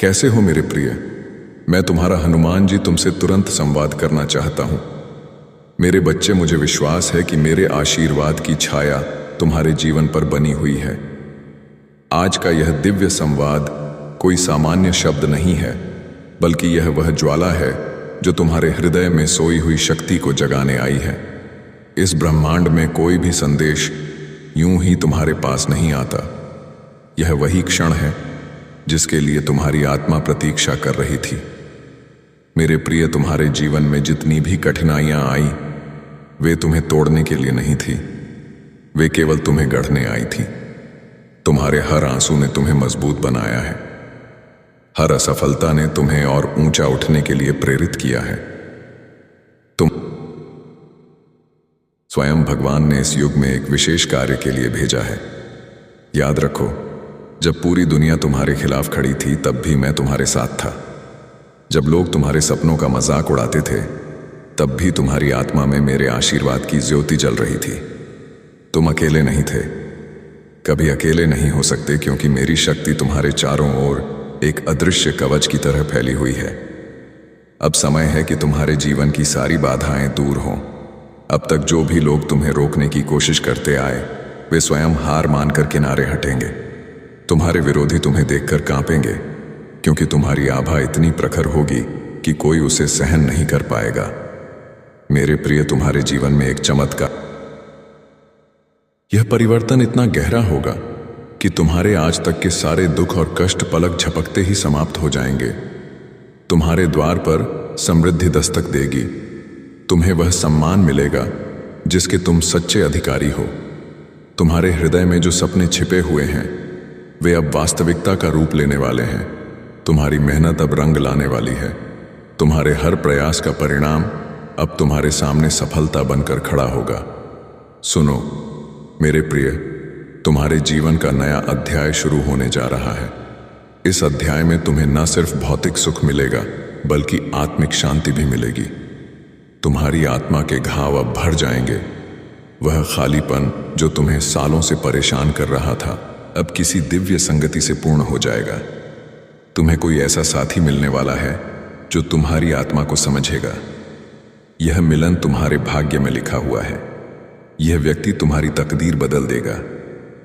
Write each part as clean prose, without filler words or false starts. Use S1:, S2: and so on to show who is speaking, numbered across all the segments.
S1: कैसे हो मेरे प्रिय? मैं तुम्हारा हनुमान जी तुमसे तुरंत संवाद करना चाहता हूं। मेरे बच्चे, मुझे विश्वास है कि मेरे आशीर्वाद की छाया तुम्हारे जीवन पर बनी हुई है। आज का यह दिव्य संवाद कोई सामान्य शब्द नहीं है, बल्कि यह वह ज्वाला है जो तुम्हारे हृदय में सोई हुई शक्ति को जगाने आई है। इस ब्रह्मांड में कोई भी संदेश यूं ही तुम्हारे पास नहीं आता। यह वही क्षण है जिसके लिए तुम्हारी आत्मा प्रतीक्षा कर रही थी। मेरे प्रिय, तुम्हारे जीवन में जितनी भी कठिनाइयां आई, वे तुम्हें तोड़ने के लिए नहीं थी, वे केवल तुम्हें गढ़ने आई थी। तुम्हारे हर आंसू ने तुम्हें मजबूत बनाया है। हर असफलता ने तुम्हें और ऊंचा उठने के लिए प्रेरित किया है। तुम स्वयं भगवान ने इस युग में एक विशेष कार्य के लिए भेजा है। याद रखो, जब पूरी दुनिया तुम्हारे खिलाफ खड़ी थी, तब भी मैं तुम्हारे साथ था। जब लोग तुम्हारे सपनों का मजाक उड़ाते थे, तब भी तुम्हारी आत्मा में मेरे आशीर्वाद की ज्योति जल रही थी। तुम अकेले नहीं थे, कभी अकेले नहीं हो सकते, क्योंकि मेरी शक्ति तुम्हारे चारों ओर एक अदृश्य कवच की तरह फैली हुई है। अब समय है कि तुम्हारे जीवन की सारी बाधाएं दूर हों। अब तक जो भी लोग तुम्हें रोकने की कोशिश करते आए, वे स्वयं हार मानकर किनारे हटेंगे। तुम्हारे विरोधी तुम्हें देखकर कांपेंगे, क्योंकि तुम्हारी आभा इतनी प्रखर होगी कि कोई उसे सहन नहीं कर पाएगा। मेरे प्रिय, तुम्हारे जीवन में एक चमत्कार, यह परिवर्तन इतना गहरा होगा कि तुम्हारे आज तक के सारे दुख और कष्ट पलक झपकते ही समाप्त हो जाएंगे। तुम्हारे द्वार पर समृद्धि दस्तक देगी। तुम्हें वह सम्मान मिलेगा जिसके तुम सच्चे अधिकारी हो। तुम्हारे हृदय में जो सपने छिपे हुए हैं, वे अब वास्तविकता का रूप लेने वाले हैं। तुम्हारी मेहनत अब रंग लाने वाली है। तुम्हारे हर प्रयास का परिणाम अब तुम्हारे सामने सफलता बनकर खड़ा होगा। सुनो मेरे प्रिय, तुम्हारे जीवन का नया अध्याय शुरू होने जा रहा है। इस अध्याय में तुम्हें न सिर्फ भौतिक सुख मिलेगा, बल्कि आत्मिक शांति भी मिलेगी। तुम्हारी आत्मा के घाव अब भर जाएंगे। वह खालीपन जो तुम्हें सालों से परेशान कर रहा था, अब किसी दिव्य संगति से पूर्ण हो जाएगा। तुम्हें कोई ऐसा साथी मिलने वाला है जो तुम्हारी आत्मा को समझेगा। यह मिलन तुम्हारे भाग्य में लिखा हुआ है। यह व्यक्ति तुम्हारी तकदीर बदल देगा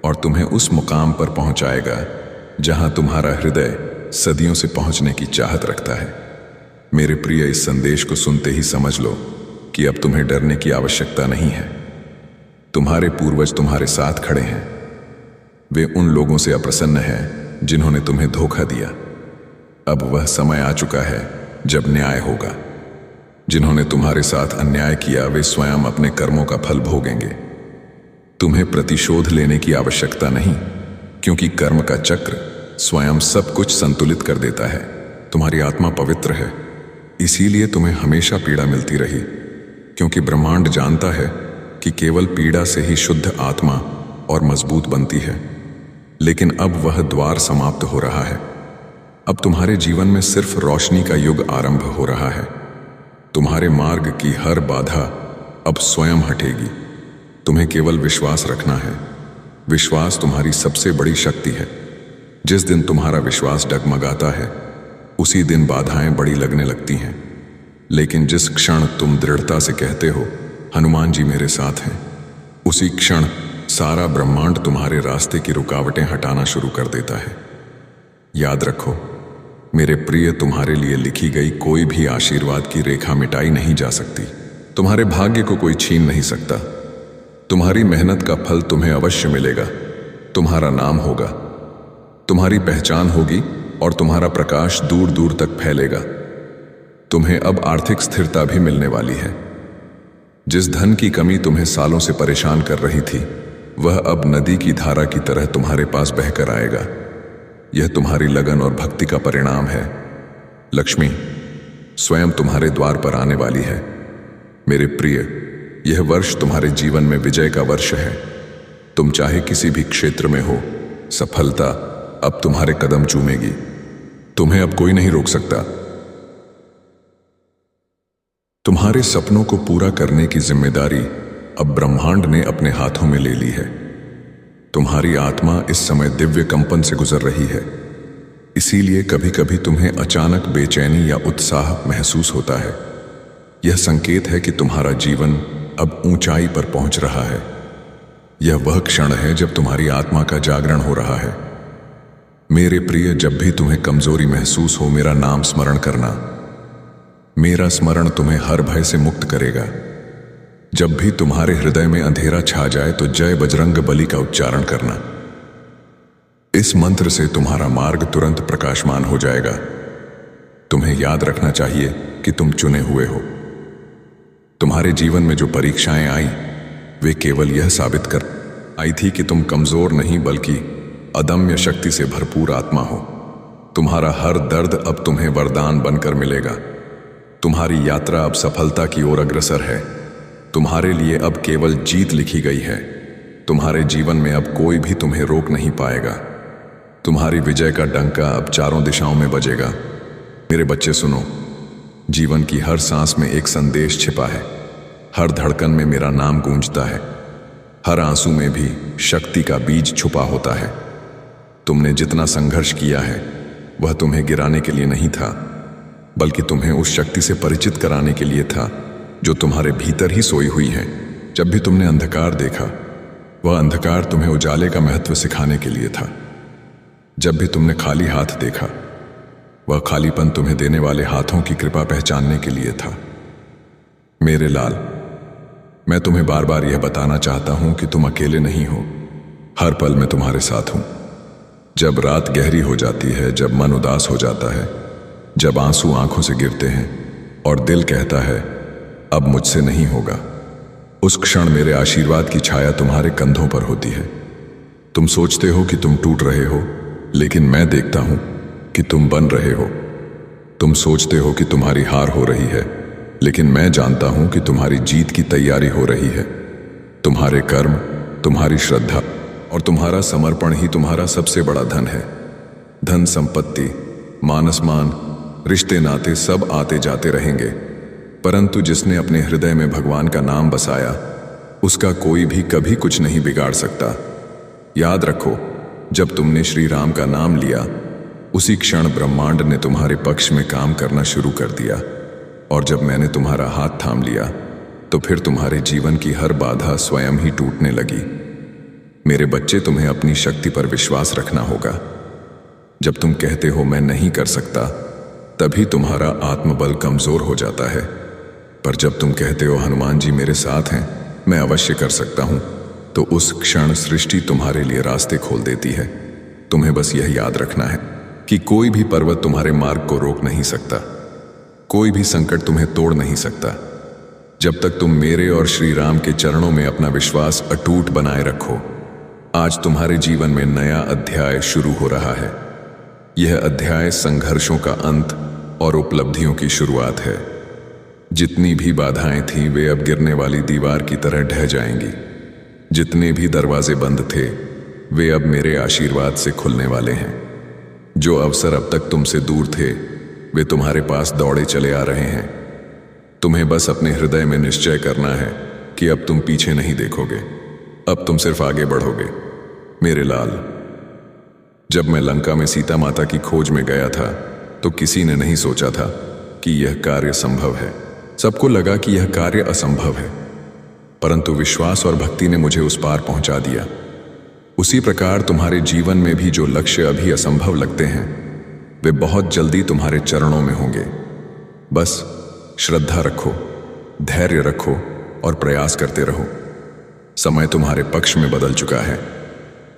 S1: और तुम्हें उस मुकाम पर पहुंचाएगा जहां तुम्हारा हृदय सदियों से पहुंचने की चाहत रखता है। मेरे प्रिय, इस संदेश को सुनते ही समझ लो कि अब तुम्हें डरने की आवश्यकता नहीं है। तुम्हारे पूर्वज तुम्हारे साथ खड़े हैं। वे उन लोगों से अप्रसन्न हैं जिन्होंने तुम्हें धोखा दिया। अब वह समय आ चुका है जब न्याय होगा। जिन्होंने तुम्हारे साथ अन्याय किया, वे स्वयं अपने कर्मों का फल भोगेंगे। तुम्हें प्रतिशोध लेने की आवश्यकता नहीं, क्योंकि कर्म का चक्र स्वयं सब कुछ संतुलित कर देता है। तुम्हारी आत्मा पवित्र है, इसीलिए तुम्हें हमेशा पीड़ा मिलती रही, क्योंकि ब्रह्मांड जानता है कि केवल पीड़ा से ही शुद्ध आत्मा और मजबूत बनती है। लेकिन अब वह द्वार समाप्त हो रहा है। अब तुम्हारे जीवन में सिर्फ रोशनी का युग आरंभ हो रहा है। तुम्हारे मार्ग की हर बाधा अब स्वयं हटेगी। तुम्हें केवल विश्वास रखना है। विश्वास तुम्हारी सबसे बड़ी शक्ति है। जिस दिन तुम्हारा विश्वास डगमगाता है, उसी दिन बाधाएं बड़ी लगने लगती हैं। लेकिन जिस क्षण तुम दृढ़ता से कहते हो, हनुमान जी मेरे साथ हैं, उसी क्षण सारा ब्रह्मांड तुम्हारे रास्ते की रुकावटें हटाना शुरू कर देता है। याद रखो मेरे प्रिय, तुम्हारे लिए लिखी गई कोई भी आशीर्वाद की रेखा मिटाई नहीं जा सकती। तुम्हारे भाग्य को कोई छीन नहीं सकता। तुम्हारी मेहनत का फल तुम्हें अवश्य मिलेगा। तुम्हारा नाम होगा, तुम्हारी पहचान होगी और तुम्हारा प्रकाश दूर दूर तक फैलेगा। तुम्हें अब आर्थिक स्थिरता भी मिलने वाली है। जिस धन की कमी तुम्हें सालों से परेशान कर रही थी, वह अब नदी की धारा की तरह तुम्हारे पास बहकर आएगा। यह तुम्हारी लगन और भक्ति का परिणाम है। लक्ष्मी स्वयं तुम्हारे द्वार पर आने वाली है। मेरे प्रिय, यह वर्ष तुम्हारे जीवन में विजय का वर्ष है। तुम चाहे किसी भी क्षेत्र में हो, सफलता अब तुम्हारे कदम चूमेगी। तुम्हें अब कोई नहीं रोक सकता। तुम्हारे सपनों को पूरा करने की जिम्मेदारी अब ब्रह्मांड ने अपने हाथों में ले ली है। तुम्हारी आत्मा इस समय दिव्य कंपन से गुजर रही है। इसीलिए कभी कभी तुम्हें अचानक बेचैनी या उत्साह महसूस होता है। यह संकेत है कि तुम्हारा जीवन अब ऊंचाई पर पहुंच रहा है। यह वह क्षण है जब तुम्हारी आत्मा का जागरण हो रहा है। मेरे प्रिय, जब भी तुम्हें कमजोरी महसूस हो, मेरा नाम स्मरण करना। मेरा स्मरण तुम्हें हर भय से मुक्त करेगा। जब भी तुम्हारे हृदय में अंधेरा छा जाए तो जय बजरंग बली का उच्चारण करना। इस मंत्र से तुम्हारा मार्ग तुरंत प्रकाशमान हो जाएगा। तुम्हें याद रखना चाहिए कि तुम चुने हुए हो। तुम्हारे जीवन में जो परीक्षाएं आई वे केवल यह साबित कर आई थी कि तुम कमजोर नहीं बल्कि अदम्य शक्ति से भरपूर आत्मा हो। तुम्हारा हर दर्द अब तुम्हें वरदान बनकर मिलेगा। तुम्हारी यात्रा अब सफलता की ओर अग्रसर है। तुम्हारे लिए अब केवल जीत लिखी गई है। तुम्हारे जीवन में अब कोई भी तुम्हें रोक नहीं पाएगा। तुम्हारी विजय का डंका अब चारों दिशाओं में बजेगा। मेरे बच्चे सुनो, जीवन की हर सांस में एक संदेश छिपा है। हर धड़कन में मेरा नाम गूंजता है। हर आंसू में भी शक्ति का बीज छुपा होता है। तुमने जितना संघर्ष किया है वह तुम्हें गिराने के लिए नहीं था, बल्कि तुम्हें उस शक्ति से परिचित कराने के लिए था जो तुम्हारे भीतर ही सोई हुई है। जब भी तुमने अंधकार देखा, वह अंधकार तुम्हें उजाले का महत्व सिखाने के लिए था। जब भी तुमने खाली हाथ देखा, वह खालीपन तुम्हें देने वाले हाथों की कृपा पहचानने के लिए था। मेरे लाल, मैं तुम्हें बार बार यह बताना चाहता हूं कि तुम अकेले नहीं हो। हर पल मैं तुम्हारे साथ हूं। जब रात गहरी हो जाती है, जब मन उदास हो जाता है, जब आंसू आंखों से गिरते हैं और दिल कहता है अब मुझसे नहीं होगा, उस क्षण मेरे आशीर्वाद की छाया तुम्हारे कंधों पर होती है। तुम सोचते हो कि तुम टूट रहे हो, लेकिन मैं देखता हूं कि तुम बन रहे हो। तुम सोचते हो कि तुम्हारी हार हो रही है, लेकिन मैं जानता हूं कि तुम्हारी जीत की तैयारी हो रही है। तुम्हारे कर्म, तुम्हारी श्रद्धा और तुम्हारा समर्पण ही तुम्हारा सबसे बड़ा धन है। धन, संपत्ति, मान सम्मान, रिश्ते नाते सब आते जाते रहेंगे, परंतु जिसने अपने हृदय में भगवान का नाम बसाया, उसका कोई भी कभी कुछ नहीं बिगाड़ सकता। याद रखो, जब तुमने श्री राम का नाम लिया, उसी क्षण ब्रह्मांड ने तुम्हारे पक्ष में काम करना शुरू कर दिया। और जब मैंने तुम्हारा हाथ थाम लिया, तो फिर तुम्हारे जीवन की हर बाधा स्वयं ही टूटने लगी। मेरे बच्चे, तुम्हें अपनी शक्ति पर विश्वास रखना होगा। जब तुम कहते हो मैं नहीं कर सकता, तभी तुम्हारा आत्मबल कमजोर हो जाता है। पर जब तुम कहते हो हनुमान जी मेरे साथ हैं, मैं अवश्य कर सकता हूं, तो उस क्षण सृष्टि तुम्हारे लिए रास्ते खोल देती है। तुम्हें बस यह याद रखना है कि कोई भी पर्वत तुम्हारे मार्ग को रोक नहीं सकता, कोई भी संकट तुम्हें तोड़ नहीं सकता, जब तक तुम मेरे और श्री राम के चरणों में अपना विश्वास अटूट बनाए रखो। आज तुम्हारे जीवन में नया अध्याय शुरू हो रहा है। यह अध्याय संघर्षों का अंत और उपलब्धियों की शुरुआत है। जितनी भी बाधाएं थीं, वे अब गिरने वाली दीवार की तरह ढह जाएंगी। जितने भी दरवाजे बंद थे, वे अब मेरे आशीर्वाद से खुलने वाले हैं। जो अवसर अब तक तुमसे दूर थे, वे तुम्हारे पास दौड़े चले आ रहे हैं। तुम्हें बस अपने हृदय में निश्चय करना है कि अब तुम पीछे नहीं देखोगे, अब तुम सिर्फ आगे बढ़ोगे। मेरे लाल, जब मैं लंका में सीता माता की खोज में गया था, तो किसी ने नहीं सोचा था कि यह कार्य संभव है। सबको लगा कि यह कार्य असंभव है, परंतु विश्वास और भक्ति ने मुझे उस पार पहुंचा दिया। उसी प्रकार तुम्हारे जीवन में भी जो लक्ष्य अभी असंभव लगते हैं, वे बहुत जल्दी तुम्हारे चरणों में होंगे। बस श्रद्धा रखो, धैर्य रखो और प्रयास करते रहो। समय तुम्हारे पक्ष में बदल चुका है।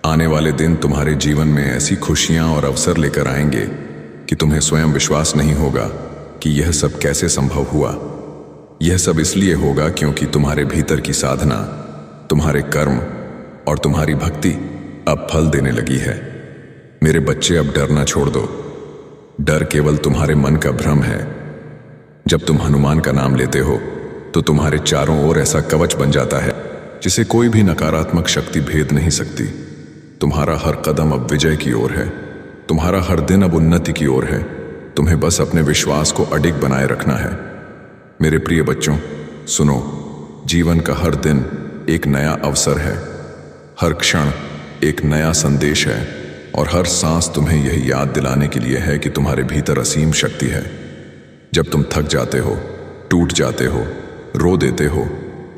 S1: आने वाले दिन तुम्हारे जीवन में ऐसी खुशियां और अवसर लेकर आएंगे कि तुम्हें स्वयं विश्वास नहीं होगा कि यह सब कैसे संभव हुआ। यह सब इसलिए होगा क्योंकि तुम्हारे भीतर की साधना, तुम्हारे कर्म और तुम्हारी भक्ति अब फल देने लगी है। मेरे बच्चे, अब डरना छोड़ दो। डर केवल तुम्हारे मन का भ्रम है। जब तुम हनुमान का नाम लेते हो, तो तुम्हारे चारों ओर ऐसा कवच बन जाता है जिसे कोई भी नकारात्मक शक्ति भेद नहीं सकती। तुम्हारा हर कदम अब विजय की ओर है। तुम्हारा हर दिन अब उन्नति की ओर है। तुम्हें बस अपने विश्वास को अडिग बनाए रखना है। मेरे प्रिय बच्चों, सुनो, जीवन का हर दिन एक नया अवसर है, हर क्षण एक नया संदेश है और हर सांस तुम्हें यह याद दिलाने के लिए है कि तुम्हारे भीतर असीम शक्ति है। जब तुम थक जाते हो, टूट जाते हो, रो देते हो,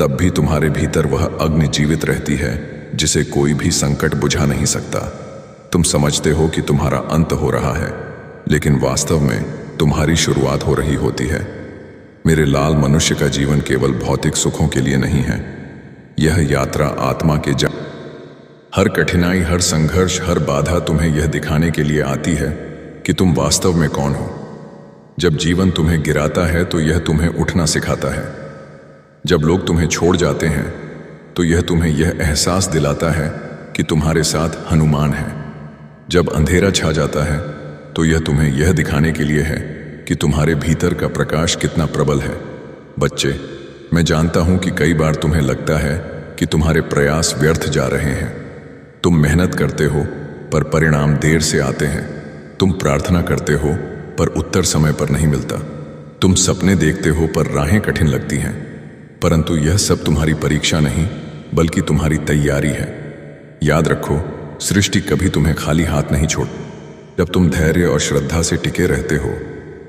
S1: तब भी तुम्हारे भीतर वह अग्नि जीवित रहती है जिसे कोई भी संकट बुझा नहीं सकता। तुम समझते हो कि तुम्हारा अंत हो रहा है, लेकिन वास्तव में तुम्हारी शुरुआत हो रही होती है। मेरे लाल, मनुष्य का जीवन केवल भौतिक सुखों के लिए नहीं है। यह यात्रा आत्मा के हर कठिनाई, हर संघर्ष, हर बाधा तुम्हें यह दिखाने के लिए आती है कि तुम वास्तव में कौन हो। जब जीवन तुम्हें गिराता है तो यह तुम्हें उठना सिखाता है। जब लोग तुम्हें छोड़ जाते हैं तो यह तुम्हें यह एहसास दिलाता है कि तुम्हारे साथ हनुमान है। जब अंधेरा छा जाता है तो यह तुम्हें यह दिखाने के लिए है कि तुम्हारे भीतर का प्रकाश कितना प्रबल है। बच्चे, मैं जानता हूं कि कई बार तुम्हें लगता है कि तुम्हारे प्रयास व्यर्थ जा रहे हैं। तुम मेहनत करते हो पर परिणाम देर से आते हैं। तुम प्रार्थना करते हो पर उत्तर समय पर नहीं मिलता। तुम सपने देखते हो पर राहें कठिन लगती हैं। परंतु यह सब तुम्हारी परीक्षा नहीं, बल्कि तुम्हारी तैयारी है। याद रखो, सृष्टि कभी तुम्हें खाली हाथ नहीं छोड़। जब तुम धैर्य और श्रद्धा से टिके रहते हो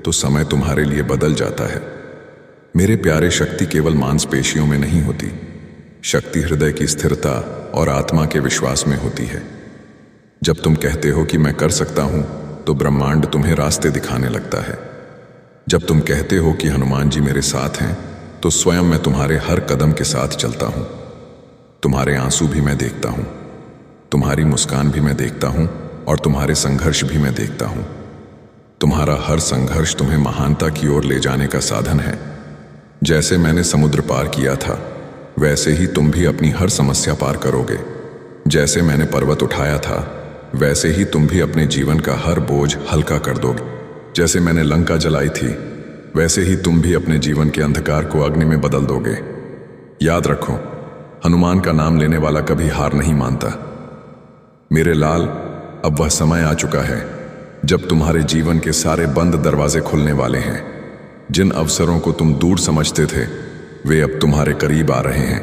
S1: तो समय तुम्हारे लिए बदल जाता है। मेरे प्यारे, शक्ति केवल मांसपेशियों में नहीं होती। शक्ति हृदय की स्थिरता और आत्मा के विश्वास में होती है। जब तुम कहते हो कि मैं कर सकता हूं, तो ब्रह्मांड तुम्हें रास्ते दिखाने लगता है। जब तुम कहते हो कि हनुमान जी मेरे साथ हैं, तो स्वयं मैं तुम्हारे हर कदम के साथ चलता हूं। तुम्हारे आंसू भी मैं देखता हूं, तुम्हारी मुस्कान भी मैं देखता हूं, और तुम्हारे संघर्ष भी मैं देखता हूं। तुम्हारा हर संघर्ष तुम्हें महानता की ओर ले जाने का साधन है। जैसे मैंने समुद्र पार किया था, वैसे ही तुम भी अपनी हर समस्या पार करोगे। जैसे मैंने पर्वत उठाया था, वैसे ही तुम भी अपने जीवन का हर बोझ हल्का कर दोगे। जैसे मैंने लंका जलाई थी, वैसे ही तुम भी अपने जीवन के अंधकार को अग्नि में बदल दोगे। याद रखो, हनुमान का नाम लेने वाला कभी हार नहीं मानता। मेरे लाल, अब वह समय आ चुका है जब तुम्हारे जीवन के सारे बंद दरवाजे खुलने वाले हैं। जिन अवसरों को तुम दूर समझते थे, वे अब तुम्हारे करीब आ रहे हैं।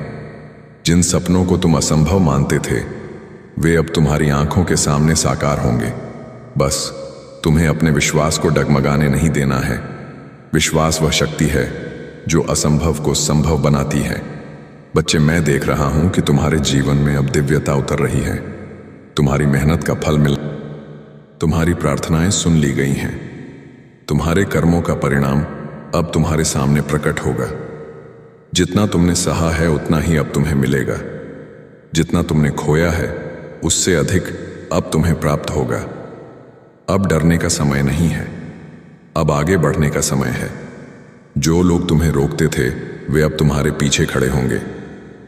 S1: जिन सपनों को तुम असंभव मानते थे, वे अब तुम्हारी आंखों के सामने साकार होंगे। बस तुम्हें अपने विश्वास को डगमगाने नहीं देना है। विश्वास वह शक्ति है जो असंभव को संभव बनाती है। बच्चे, मैं देख रहा हूं कि तुम्हारे जीवन में अब दिव्यता उतर रही है। तुम्हारी मेहनत का फल मिल, तुम्हारी प्रार्थनाएं सुन ली गई हैं। तुम्हारे कर्मों का परिणाम अब तुम्हारे सामने प्रकट होगा। जितना तुमने सहा है, उतना ही अब तुम्हें मिलेगा। जितना तुमने खोया है, उससे अधिक अब तुम्हें प्राप्त होगा। अब डरने का समय नहीं है, अब आगे बढ़ने का समय है। जो लोग तुम्हें रोकते थे, वे अब तुम्हारे पीछे खड़े होंगे।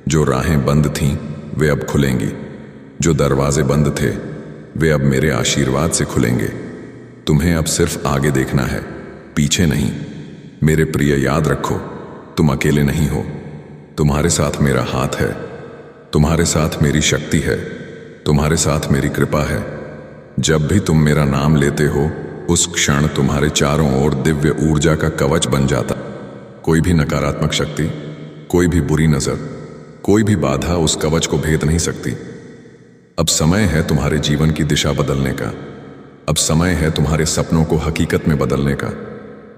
S1: जो राहें बंद थीं, वे अब खुलेंगी। जो दरवाजे बंद थे, वे अब मेरे आशीर्वाद से खुलेंगे। तुम्हें अब सिर्फ आगे देखना है, पीछे नहीं। मेरे प्रिय, याद रखो, तुम अकेले नहीं हो। तुम्हारे साथ मेरा हाथ है, तुम्हारे साथ मेरी शक्ति है, तुम्हारे साथ मेरी कृपा है। जब भी तुम मेरा नाम लेते हो, उस क्षण तुम्हारे चारों ओर दिव्य ऊर्जा का कवच बन जाता। कोई भी नकारात्मक शक्ति, कोई भी बुरी नजर, कोई भी बाधा उस कवच को भेद नहीं सकती। अब समय है तुम्हारे जीवन की दिशा बदलने का। अब समय है तुम्हारे सपनों को हकीकत में बदलने का।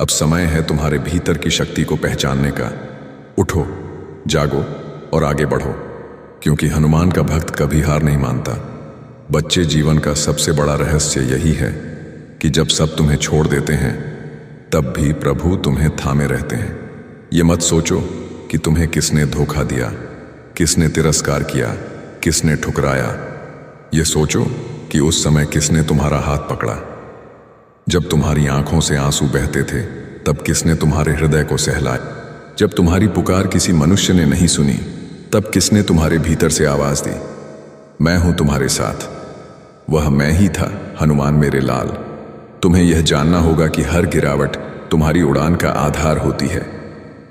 S1: अब समय है तुम्हारे भीतर की शक्ति को पहचानने का। उठो, जागो और आगे बढ़ो, क्योंकि हनुमान का भक्त कभी हार नहीं मानता। बच्चे, जीवन का सबसे बड़ा रहस्य यही है कि जब सब तुम्हें छोड़ देते हैं, तब भी प्रभु तुम्हें थामे रहते हैं। ये मत सोचो कि तुम्हें किसने धोखा दिया, किसने तिरस्कार किया, किसने ठुकराया। ये सोचो कि उस समय किसने तुम्हारा हाथ पकड़ा। जब तुम्हारी आंखों से आंसू बहते थे, तब किसने तुम्हारे हृदय को सहलाया। जब तुम्हारी पुकार किसी मनुष्य ने नहीं सुनी, तब किसने तुम्हारे भीतर से आवाज दी, मैं हूं तुम्हारे साथ। वह मैं ही था, हनुमान मेरे लाल। तुम्हें यह जानना होगा कि हर गिरावट तुम्हारी उड़ान का आधार होती है।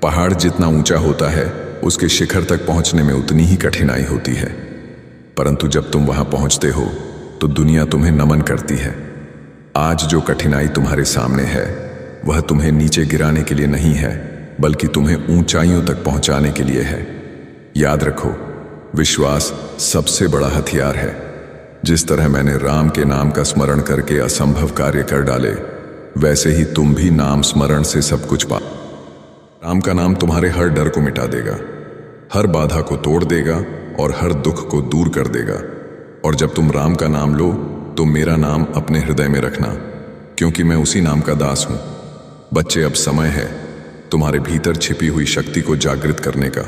S1: पहाड़ जितना ऊंचा होता है, उसके शिखर तक पहुंचने में उतनी ही कठिनाई होती है। परंतु जब तुम वहां पहुंचते हो, तो दुनिया तुम्हें नमन करती है। आज जो कठिनाई तुम्हारे सामने है, वह तुम्हें नीचे गिराने के लिए नहीं है, बल्कि तुम्हें ऊंचाइयों तक पहुंचाने के लिए है। याद रखो, विश्वास सबसे बड़ा हथियार है। जिस तरह मैंने राम के नाम का स्मरण करके असंभव कार्य कर डाले, वैसे ही तुम भी नाम स्मरण से सब कुछ पा। राम का नाम तुम्हारे हर डर को मिटा देगा, हर बाधा को तोड़ देगा और हर दुख को दूर कर देगा। और जब तुम राम का नाम लो तो मेरा नाम अपने हृदय में रखना, क्योंकि मैं उसी नाम का दास हूं। बच्चे, अब समय है तुम्हारे भीतर छिपी हुई शक्ति को जागृत करने का।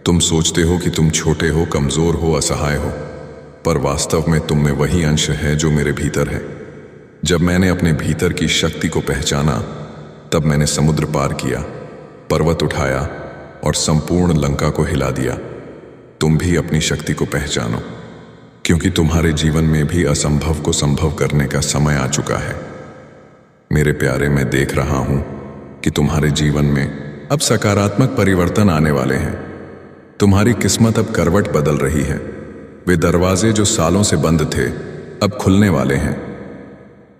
S1: तुम सोचते हो कि तुम छोटे हो, कमजोर हो, असहाय हो, पर वास्तव में तुम में वही अंश है जो मेरे भीतर है। जब मैंने अपने भीतर की शक्ति को पहचाना, तब मैंने समुद्र पार किया, पर्वत उठाया और संपूर्ण लंका को हिला दिया। तुम भी अपनी शक्ति को पहचानो, क्योंकि तुम्हारे जीवन में भी असंभव को संभव करने का समय आ चुका है। मेरे प्यारे, मैं देख रहा हूं कि तुम्हारे जीवन में अब सकारात्मक परिवर्तन आने वाले हैं। तुम्हारी किस्मत अब करवट बदल रही है। वे दरवाजे जो सालों से बंद थे अब खुलने वाले हैं।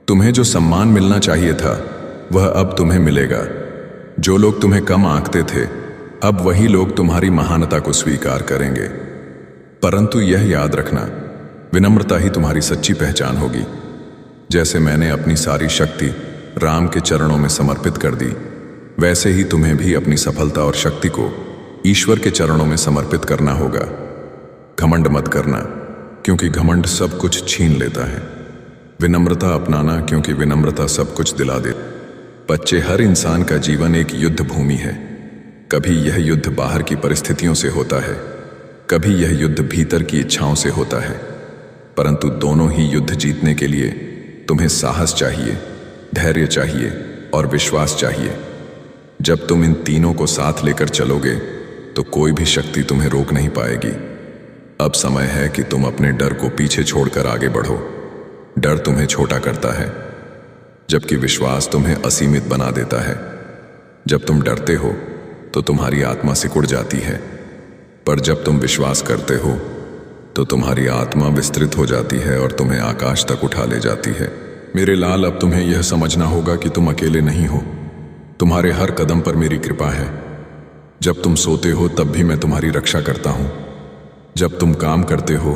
S1: तुम्हें जो सम्मान मिलना चाहिए था वह अब तुम्हें मिलेगा। जो लोग तुम्हें कम आंकते थे, अब वही लोग तुम्हारी महानता को स्वीकार करेंगे। परंतु यह याद रखना, विनम्रता ही तुम्हारी सच्ची पहचान होगी। जैसे मैंने अपनी सारी शक्ति राम के चरणों में समर्पित कर दी, वैसे ही तुम्हें भी अपनी सफलता और शक्ति को ईश्वर के चरणों में समर्पित करना होगा। घमंड मत करना, क्योंकि घमंड सब कुछ छीन लेता है। विनम्रता अपनाना, क्योंकि विनम्रता सब कुछ दिला दे। बच्चे, हर इंसान का जीवन एक युद्ध भूमि है। कभी यह युद्ध बाहर की परिस्थितियों से होता है, कभी यह युद्ध भीतर की इच्छाओं से होता है। परंतु दोनों ही युद्ध जीतने के लिए तुम्हें साहस चाहिए, धैर्य चाहिए और विश्वास चाहिए। जब तुम इन तीनों को साथ लेकर चलोगे तो कोई भी शक्ति तुम्हें रोक नहीं पाएगी। अब समय है कि तुम अपने डर को पीछे छोड़कर आगे बढ़ो। डर तुम्हें छोटा करता है, जबकि विश्वास तुम्हें असीमित बना देता है। जब तुम डरते हो तो तुम्हारी आत्मा सिकुड़ जाती है, पर जब तुम विश्वास करते हो तो तुम्हारी आत्मा विस्तृत हो जाती है और तुम्हें आकाश तक उठा ले जाती है। मेरे लाल, अब तुम्हें यह समझना होगा कि तुम अकेले नहीं हो। तुम्हारे हर कदम पर मेरी कृपा है। जब तुम सोते हो तब भी मैं तुम्हारी रक्षा करता हूं। जब तुम काम करते हो